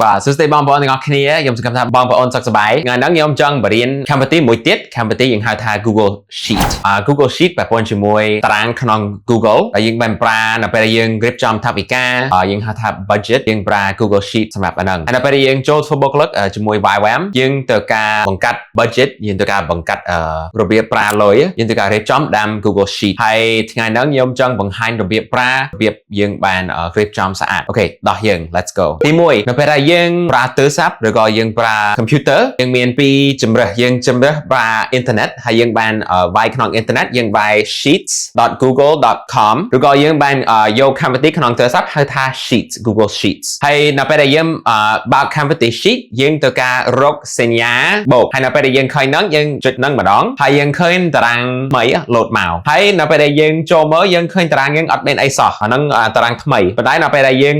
បាទសួស្តីបងប្អូនទាំងអស់គ្នាខ្ញុំសង្ឃឹមថាបងប្អូនសុខសប្បាយថ្ងៃនេះខ្ញុំចង់បរៀនកម្មវិធីមួយទៀតកម្មវិធីយើងហៅថា Google Sheet Google Sheet ប្រព័ន្ធជាមួយតារាងក្នុង Google ដែលយើងបានប្រើនៅពេលយើងរៀបចំថវិកាយើងហៅថា budget យើងប្រើ Google Sheet សម្រាប់អាហ្នឹងហើយនៅពេលយើងចូលធ្វើបុគ្គលិកជាមួយ YWAM យើងទៅការបង្កាត់ budget យើងទៅការបង្កាត់របៀបប្រើលុយយើងទៅការរៀបចំតាម Google Sheet ហើយថ្ងៃនេះខ្ញុំចង់បង្ហាញរបៀបប្រើរបៀបយើងបានរៀបចំស្អាតអូខេដោះយើង let's go ទី1នៅពេលដែលយើងប្រើទូរស័ព្ទឬក៏យើងប្រើ computer យើងមានពីរជម្រើសយើងជម្រើសប្រើ internet ហើយយើងបានវាយក្នុង internet យើងវាយ sheets.google.com ឬក៏យើងបានយកកម្មវិធីក្នុងទូរស័ព្ទហៅថា Sheets Google Sheets ហើយនៅពេលដែលយើងបើកកម្មវិធី Sheet យើងទៅការរកសញ្ញាបូកហើយនៅពេលដែលយើងឃើញហ្នឹងយើងចុចហ្នឹងម្ដងហើយយើងឃើញតារាងថ្មី load មកហើយនៅពេលដែលយើងចូលមើលយើងឃើញតារាងយើងអត់មានអីសោះអាហ្នឹងតារាងថ្មីប៉ុន្តែនៅពេលដែលយើ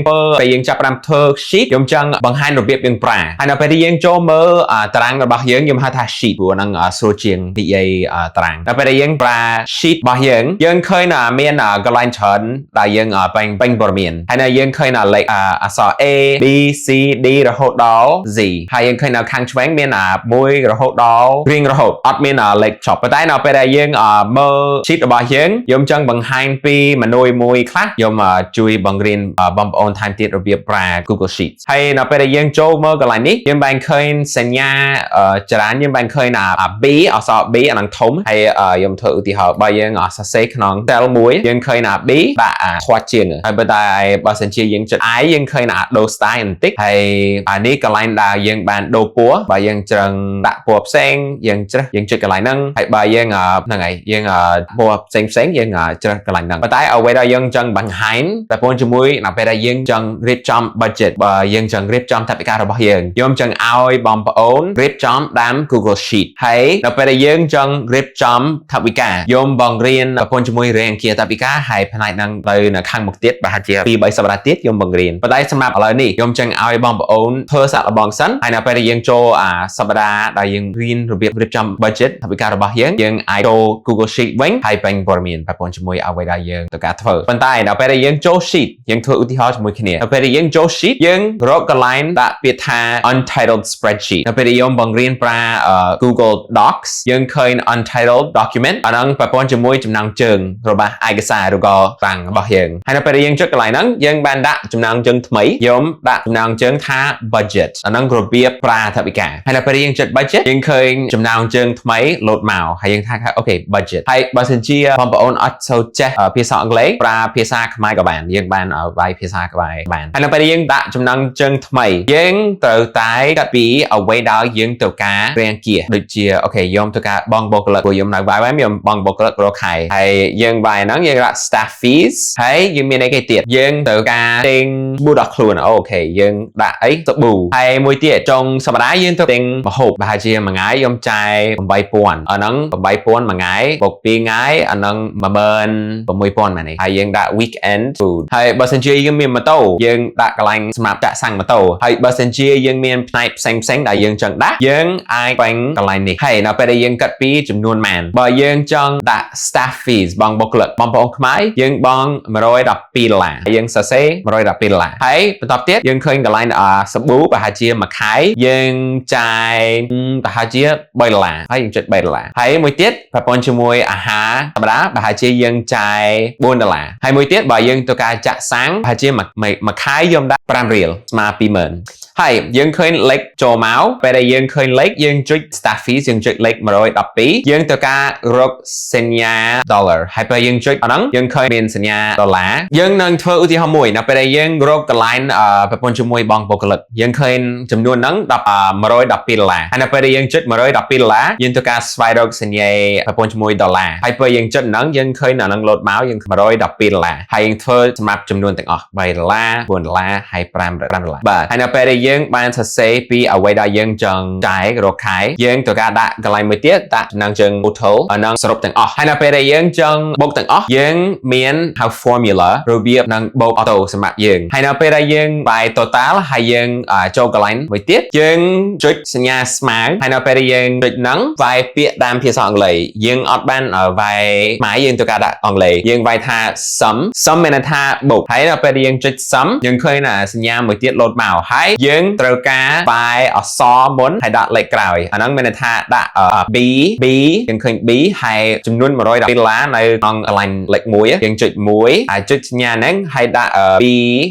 ងចាប់ផ្ដើមធ្វើ sheet ខ្ញុំចង់បង្ហាញរបៀបយើងប្រើហើយនៅពេលដែលយើងចូលមើលតារាងរបស់យើងខ្ញុំហៅថា sheet ព្រោះហ្នឹងស្រួលជាងនិយាយតារាងនៅពេលដែលយើងប្រើ sheet របស់យើងឃើញមានកន្លែងច្រើនដែលយើងពេញព័ត៌មានហើយនៅយើងឃើញលេខអក្សរ A B C D រហូតដល់ Z ហើយយើងឃើញនៅខាងឆ្វេងមាន1រហូតដល់រៀងរហូតអត់មានលេខចប់ប៉ុន្តែនៅពេលដែលយើងមើល sheet របស់យើងខ្ញុំចង់បង្ហាញពីមនុយមួយខ្លះខ្ញុំជួយបង្រៀនបងប្អូនថែមទៀតរបៀបប្រើ Google Sheets ហើយនៅពេលដែលយើងចូលមើលកន្លែងនេះយើងបានឃើញសញ្ញាច្រើនយើងបានឃើញB អក្សរ B អានឹងធំហើយខ្ញុំធ្វើឧទាហរណ៍បើយើងសរសេរក្នុង cell មួយយើងឃើញB ដាក់ខាត់ជាងហើយបើតែបើសិនជាយើងចុច I យើងឃើញដូរ style បន្តិចហើយនេះកន្លែងដែលយើងបានដូរពណ៌បើយើងច្រឹងដាក់ពណ៌ផ្សេងយើងចុចកន្លែងហ្នឹងហើយបើយើងហ្នឹងហើយយើងពណ៌ផ្សេងយើងច្រឹងកន្លែងហ្នឹងប៉ុន្តែអ្វីដែលយើងចង់បង្ហាញតែពណ៌ជាមួយនៅពេលដែលយើងចង់រៀបចំ budget បើយើងចង់រៀបចំថវិការបស់យើងខ្ញុំចង់ឲ្យបងប្អូនរៀបចំតាម Google Sheet ហើយនៅពេលដែលយើងចង់រៀបចំថវិកាខ្ញុំបង្រៀនប្រព័ន្ធជាមួយរាយអង្គារថវិកាហើយផ្នែកហ្នឹងទៅនៅខាងមុខទៀតប្រហែលជា2-3សប្តាហ៍ទៀតខ្ញុំបង្រៀនប៉ុន្តែសម្រាប់ឥឡូវនេះខ្ញុំចង់ឲ្យបងប្អូនធ្វើសាកល្បងសិនហើយនៅពេលដែលយើងចូលសប្តាហ៍ដែលយើងរៀនរបៀបរៀបចំ budget ថវិការបស់យើងអាចចូល Google Sheet វិញហើយពេញព័ត៌មានប្រព័ន្ធជាមួយអ្វីដែលយើងត្រូវការធ្វើប៉ុន្តែនៅពេលដែលយើងចូល Sheet យើងធ្វើឧទាហរណ៍ជាមួយគ្នានៅពេលដែលយើងចូល Sheet យើងរកកន្លែងដាក់ពាក្យថា untitled spreadsheet នៅពេលដែលយើងបង្រៀនប្រើ Google Docs យើងឃើញ untitled document អាហ្នឹងប្រព័ន្ធជាមួយចំណងជើងរបស់ឯកសារឬក៏តាំងរបស់យើងហើយនៅពេលដែលយើងចុចកន្លែងហ្នឹងយើងបានដាក់ចំណងជើងថ្មីខ្ញុំដាក់ចំណងជើងថា budget អាហ្នឹងរបៀបប្រើថវិកាហើយនៅពេលដែលយើងចុច budget យើងឃើញចំណងជើងថ្មី load មកហើយយើងថាអូខេ budget ហើយបើសិនជាបងប្អូនអត់សូវចេះភាសាអង់គ្លេសប្រើភាសាខ្មែរក៏បានយើងបានវាយភាសាខ្មែរបានហើយនៅពេលដែលយើងដាក់ចំណងជើងថ្មីយើងត្រូវតែកាត់ពីអ្វីដែលយើងត្រូវការរាយអង្គារដូចជាអូខេខ្ញុំត្រូវការបងបុគ្គលិកព្រោះខ្ញុំនៅវាយខ្ញុំបងបុគ្គលិករកខែហើយយើងវាយហ្នឹងយើងដាក់ staff fees ហើយយើងមានអីគេទៀតយើងត្រូវការទិញប៊ូដល់ខ្លួនអូខេយើងដាក់អីសាប៊ូហើយមួយទៀតចុងសប្តាហ៍យើងត្រូវទិញម្ហូបប្រហែលជាមួយថ្ងៃខ្ញុំចាយ 8,000 អាហ្នឹង 8,000 មួយថ្ងៃបូក2ថ្ងៃអាហ្នឹង 16,000 មែនទេហើយយើងដាក់ weekend food ហើយបើសិនជាយើងមានម៉ូតូយើងដាក់កន្លែងសម្រាប់ដាក់សាំងម៉ូតូហើយបើសិនជាយើងមានផ្នែកផ្សេងដែលយើងចង់ដាក់យើងអាចបាញ់កន្លែងនេះហើយនៅពេលដែលយើងកាត់ពីចំនួនម៉ានបើយើងចង់ដាក់ staff fees បងបុគ្គលិកបងប្អូនខ្មែរយើងបង់$112យើងសរសេរ$112ហើយបន្ទាប់ទៀតយើងឃើញកន្លែងសាប៊ូប្រហែលជាមួយខែយើងចាយប្រហែលជា$3ហើយយើងចុច$3ហើយមួយទៀតប្រព័ន្ធជាមួយអាហារធម្មតាប្រហែលជាយើងចាយ$4ហើយមួយទៀតបើយើងត្រូវការចាក់សាំងប្រហែលជាមួយខែយើងដាក់$5ស្មើ20,000ហើយយើងឃើញលេខចូលមកពេលដែលយើងឃើញលេខយើងចុច staff fees យើងចុចលេខ112យើងត្រូវការរកសញ្ញា dollar ហើយពេលយើងចុចអាហ្នឹងយើងឃើញមានសញ្ញាដុល្លារយើងនឹងធ្វើឧទាហរណ៍មួយនៅពេលដែលយើងរកកន្លែងប្រព័ន្ធជាមួយបងបុគ្គលិកយើងឃើញចំនួនហ្នឹង$112ហើយនៅពេលដែលយើងចុច$112យើងត្រូវការស្វែងរកសញ្ញាប្រព័ន្ធជាមួយដុល្លារហើយពេលយើងចុចហ្នឹងយើងឃើញអាហ្នឹង load មកយើង$112ហើយយើងធ្វើសម្រាប់ចំនួនទាំងអស់$3 $4ហើយ$5បាទហើយនៅពេលដែលយើងបានសរសេរពីអ្វីដែលយើងចង់ចាយរកខែយើងត្រូវការដាក់កន្លែងមួយទៀតដាក់ចំណងជើង total អាហ្នឹងសរុបទាំងអស់ហើយនៅពេលដែលយើងចង់បូកទាំងអស់យើងមានហៅ formula របៀបនឹងបូក auto សម្រាប់យើងហើយនៅពេលដែលយើងបាយ total ហើយយើងចូលកន្លែងមួយទៀតយើងចុចសញ្ញាស្មើហើយនៅពេលដែលយើងចុចហ្នឹងវាយពាក្យតាមភាសាអង់គ្លេសយើងអត់បានវាយខ្មែរយើងត្រូវការដាក់អង់គ្លេសយើងវាយថា sum មាន ន័យថាបុកហើយដល់ពេលយើងចុច sum យើងឃើញថាសញ្ញាមួយទៀត load មកហើយយើងត្រូវការបាយអក្សរមុនហើយដាក់លេខក្រោយអាហ្នឹងមានន័យថាដាក់ B យើងឃើញ B ហើយចំនួន$100នៅក្នុង align លេខ1យើងចុច1ហើយចុចសញ្ញាហ្នឹងហើយដាក់ B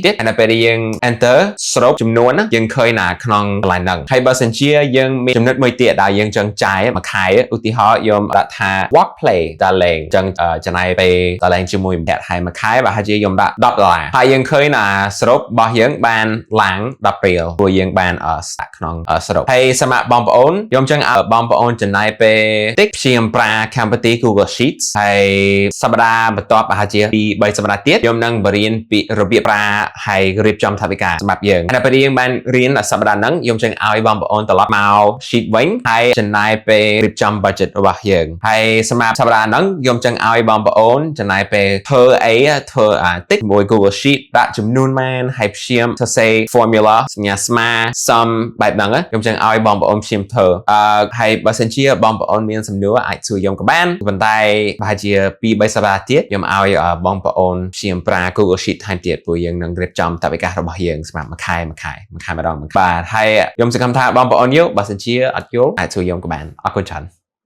ទៀតហើយដល់ពេលយើង enter ស្រូបចំនួនយើងឃើញណាក្នុង align ហ្នឹងហើយបើសិនជាយើងមានចំណុចមួយទៀតដែលយើងចង់ចាយមួយខែឧទាហរណ៍ខ្ញុំដាក់ថា walk play ដល់លេងចឹងចំណាយពេលដល់លេងជាមួយម្នាក់ហើយមួយខែបើហើយខ្ញុំដាក់$10ហើយយើងឃើញណាសរុបរបស់យើងបានឡើង10រៀលព្រោះយើងបានដាក់ក្នុងសរុបហើយសម្រាប់បងប្អូនខ្ញុំចឹងឲ្យបងប្អូនចំណាយពេលតិចព្យាយាមប្រើកម្មវិធី Google Sheets ហើយសប្តាហ៍បន្ទាប់ប្រហែលជា2-3សប្តាហ៍ទៀតខ្ញុំនឹងបរៀនពីរបៀបប្រើហើយរៀបចំថវិកាសម្រាប់យើងហើយពេលយើងបានរៀនសប្តាហ៍ហ្នឹងខ្ញុំចឹងឲ្យបងប្អូនត្រឡប់មក sheet វិញហើយចំណាយពេលរៀបចំ budget របស់យើងហើយសម្រាប់សប្តាហ៍ហ្នឹងខ្ញុំចឹងឲ្យបងប្អូនចំណាយពេលធ្វើតិចមួយ Google Sheet ដាក់ចំនួនម៉ានហើយព្យាយាមសរសេរ formula សញ្ញាស្មើ sum បែបហ្នឹងខ្ញុំចឹងឲ្យបងប្អូនព្យាយាមធ្វើហើយបើសិនជាបងប្អូនមានសំណួរអាចសួរខ្ញុំក៏បានប៉ុន្តែប្រហែលជា2-3សប្តាហ៍ទៀតខ្ញុំឲ្យបងប្អូនព្យាយាមប្រើ Google Sheet ថែមទៀតព្រោះយើងនឹងរៀបចំថវិការបស់យើងសម្រាប់មួយខែម្ដងបាទហើយខ្ញុំសង្ឃឹមថាបងប្អូនយល់បើសិនជាអត់យល់អាចសួរខ្ញុំក៏បានអរគុណច្រើន